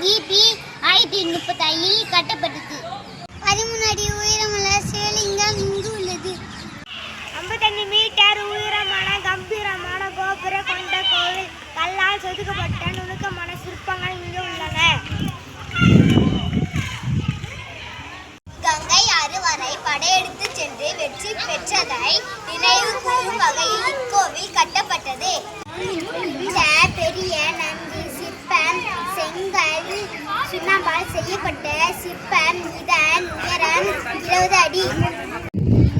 கிபி 1035 கட்டப்பட்டது. 13 அடி உயரமுள்ள சிவலிங்கம் இங்கு உள்ளது. 55 மீட்டர் உயரமான கம்பீரமான கோபுரம் கொண்ட கோவில். கல்லால் செதுக்கப்பட்ட நுணுக்கமான சிற்பங்கள் இங்கு உள்ளன. கங்கை ஆறு வரை படையெடுத்து சென்று வெற்றி பெற்றதை நினைவு கூறும் வகையில் இக்கோவில் கட்டப்பட்டது. இந்த பெரிய நந்தி சிற்பம் செங்கல் சுண்ணாம்பால் செய்யப்பட்ட சிற்பம். இதன் உயரம் 20 அடி.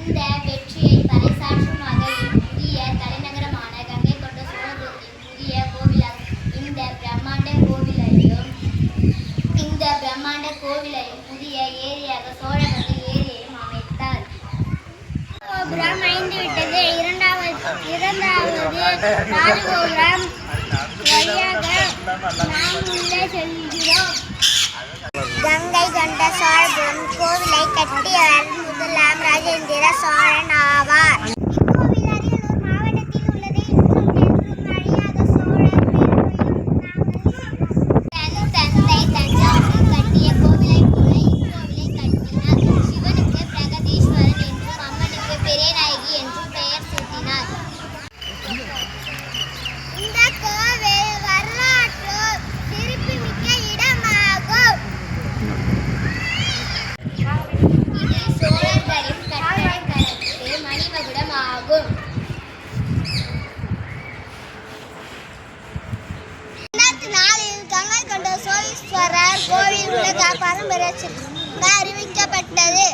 இந்த வெற்றியை பறைசாற்றும் வகையில் புதிய தலைநகரமான கங்கை கொண்ட சோழபுரத்தின் புதிய கோவிலாகும் இந்த பிரம்மாண்ட கோவிலையும் புதிய ஏரியாக சோழபுரம் ஏரியையும் அமைத்தார். கோபுரம் ஐந்து விட்டது. இரண்டாவது ராஜகோபுரம் வழியாக நாம் உள்ளே செல்கிறோம். கங்கை கொண்ட சோழபுரம் கோவிலை கட்டியவர் முதலாம் ராஜேந்திர சோழன் ஆவார். இக்கோவில் அரியலூர் மாவட்டத்தில் உள்ளது. என்றும் அழியாத சோழர் தன் தந்தை தஞ்சாவூரில் கட்டிய கோவிலை போல இக்கோவிலை கட்டினார். சிவனுக்கு பிரகதீஸ்வரன் என்றும் அம்மனுக்கு பெரியநாயகி என்றும் பெயர் சூட்டினார். இந்த கோவில் வரலாற்று சிறப்புமிக்க இடமாகும். இது சோழர்களின் கட்டடக்கலைக்கு மணிமகுடம் ஆகும். 2004 கங்கை கொண்ட சோழீஸ்வரர் கோவில் உலக பாரம்பரிய சின்னமாக அறிவிக்கப்பட்டது.